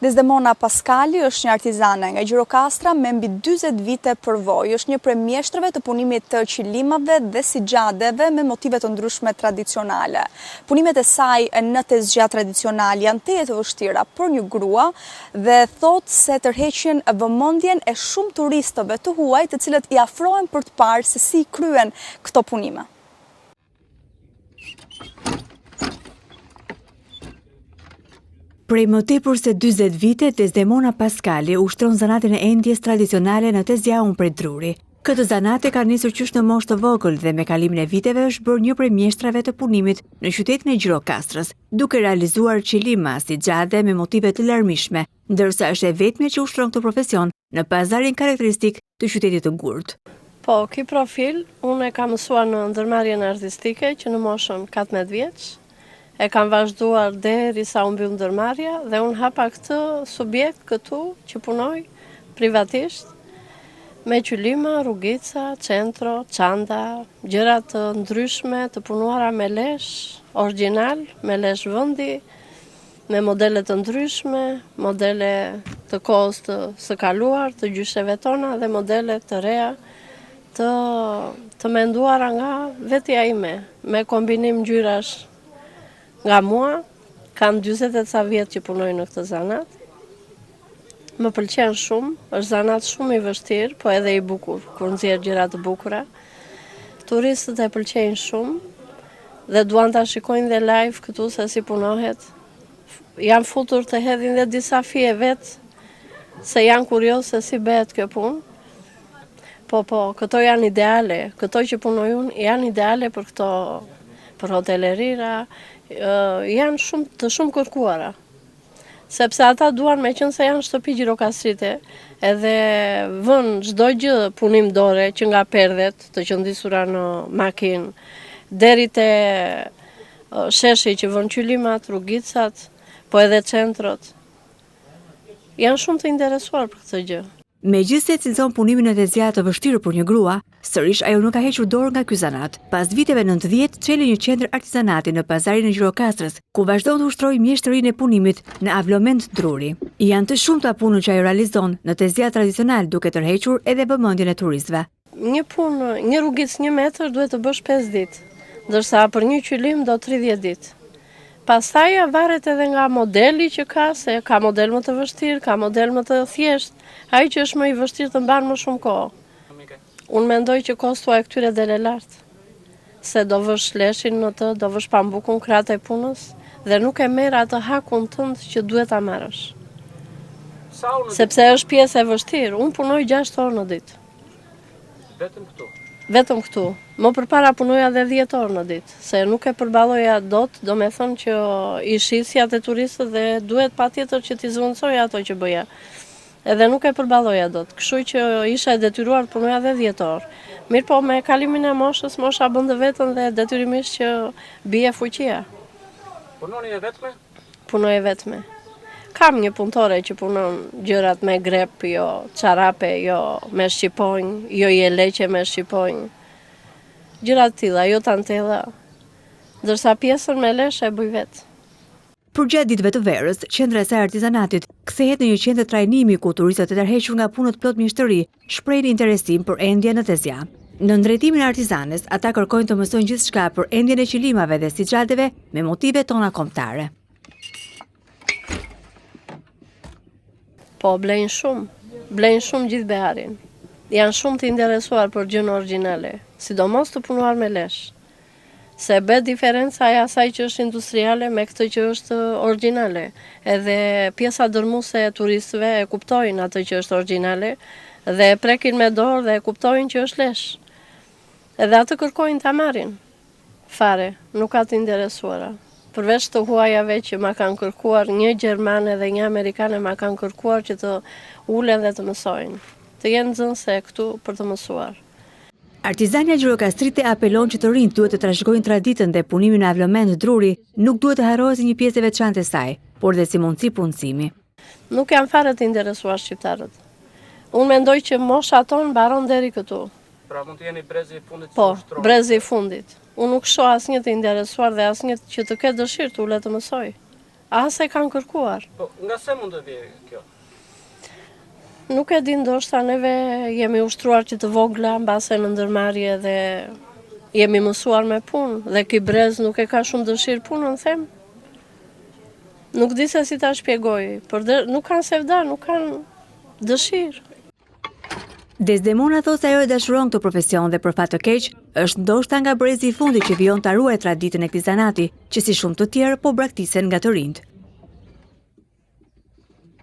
Desdemona Paskali është një artizane nga Gjirokastra me mbi 40 vite përvojë. Është një prej mjeshtrave të punimit të qilimave dhe sigjadeve me motive të ndryshme tradicionale. Punimet e saj në tezgja tradicional janë teje të vështira për një grua dhe thot se tërheqin vëmendjen e shumë turistëve të huaj të cilët i afrohen për të parë se si kryen këto punime. Prej më tepër se 40 vite, Desdemona Paskali ushtron zanatin e endjes tradicionale në tezgja unë prej Druri. Këtë zanate ka nisur qysh në moshë të vogël dhe me kalimin e viteve është bërë një prej mjeshtrave të punimit në qytetin e Gjirokastrës, duke realizuar qilima, sigjade me motive të larmishme, ndërsa është e vetmja që ushtron këtë profesion në pazarin karakteristik të qytetit të Gurt. Po, ky profil unë e kam mësuar në ndërmarrjen artistike që në moshën 14 vjeç. E kam vazhduar derisa u mbyll ndërmarrja dhe unë hapa këtë subjekt këtu që punoj privatisht me qylima, rrugica, centro, çanta, gjëra të ndryshme të punuara me lesh origjinal, me lesh vendi, me modele të ndryshme, modele të kohës së kaluar, të gjysheve tona dhe modele të reja të menduara nga vetja ime, me kombinim ngjyrash nga mua. Kam 40 ca vjet që punoj në këtë zanat. Më pëlqen shumë, është zanat shumë i vështirë, po edhe i bukur, kur nxjerr gjëra të bukura. Turistët e pëlqejnë shumë dhe duan ta shikojnë dhe live këtu se si punohet. Janë futur të hedhin dhe disa fije vet, se janë kurioz se si bëhet kjo punë. Po, këto janë ideale, këto që punoj unë janë ideale për këto, për hotelerira, janë shumë kërkuara. Sepse ata duan, me qenë se janë shtëpi gjirokastrite, edhe vën çdo gjë punim dore, që nga perdhet të qëndisura në makinë, deri te sheshi që vën qylimat, rrugicat, po edhe centrot. Janë shumë të interesuar për këtë gjë. Megjithëse cilëson punimin në tezgja të vështirë për një grua, sërish ajo nuk ka hequr dorë nga ky zanat. Pas viteve 90, çeli një qendër artizanati në pazarin e Gjirokastrës, ku vazhdon të ushtrojë mjeshtërinë e punimit në avloment Druri. Janë të shumta punët që ajo realizon në tezgja tradicional, duke tërhequr edhe vëmendjen e turistëve. Një punë, një rrugicë 1 metër duhet të bësh 5 ditë, ndërsa për një qylim do 30 ditë. Pastaj varet edhe nga modeli që ka, se ka model më të vështirë, ka model më të thjeshtë. Ai që është më i vështirë të mban më shumë kohë. Unë mendoj që kostua e këtyre dele lart, se do vësh leshin në të, do vësh pambukun kratë e punës dhe nuk e merr atë hakun tënd që duhet ta marrësh. Sepse është pjesë e vështirë. Unë punoj 6 orë në ditë. Vetëm këtu? Vetëm këtu. Më përpara punoja dhe 10 orë në ditë, se nuk e përballoja dot, do me thënë që i shisja të turistët dhe duhet patjetër që t'i zvendësoja ato që bëja. Edhe nuk e përballoja dot, kështu që isha e detyruar të punoja dhe 10 orë. Mirë po, me kalimin e moshës, mosha bënte vetën dhe detyrimisht që bie fuqia. Punoni e vetme? Punoj e vetme. Kam një punëtore që punon gjërat me grep, jo çarape, jo me shqiponj, jo jeleqe me shqiponj. Gjërat tilla, jo tantella. Ndërsa pjesën me lesh e bëj vetë. Përgjatë ditëve të verës, qendra e saj artizanatit kthehet në një qendër trajnimi ku turistët e tërhequr nga punët plot mjeshtëri shprehin interesim për endjen në tezgja. Në ndërtimin e artizanes, ata kërkojnë të mësojnë gjithçka për endjen e qilimave dhe sigjadeve me motive tona kombëtare. Po, blejnë shumë gjithë beharin. Janë shumë të interesuar për gjën origjinale, sidomos të punuar me lesh. Se bëhet diferenca e asaj që është industriale me këtë që është origjinale. Edhe pjesa dërmuese e turistëve e kuptojnë atë që është origjinale dhe e prekin me dorë dhe e kuptojnë që është lesh. Edhe atë kërkojnë ta marrin. Fare, nuk ka të interesuara. Përveç të huajave që ma kanë kërkuar, një gjermane dhe një amerikane ma kanë kërkuar që të ulen dhe të mësojnë. Të jenë nxënëse këtu për të mësuar. Artizania Gjirokastrite apelon që të rinjt duhet të trashëgojnë traditën dhe punimin në avloment Druri nuk duhet të harrohet si një pjesë e veçantë e saj, por dhe si mundësi punësimi. Nuk janë fare të interesuar shqiptarët. Unë mendoj që mosha tonë mbaron deri këtu. Pra mund të jeni brezi i fundit? Po, brezi i fundit. Unë nuk shoh asnjë të interesuar dhe asnjë që të ketë dëshirë të ulet të mësoj. as e kanë kërkuar. Po, nga se mund të vje kjo? Nuk e di, ndoshta neve jemi ushtruar që të vogla mbase në ndërmarrje dhe jemi mësuar me punë dhe ky brez nuk e ka shumë dëshirë punën, them. Nuk di se si ta shpjegoj, por nuk kanë sevda, nuk kanë dëshirë. Desdemona thos se ajo e dashuron këtë profesion dhe për fat të keq, është ndoshta nga brezi i fundit që vijon ta ruajë traditën e këtij zanati, që si shumë të tjerë po braktisen nga të rinjt.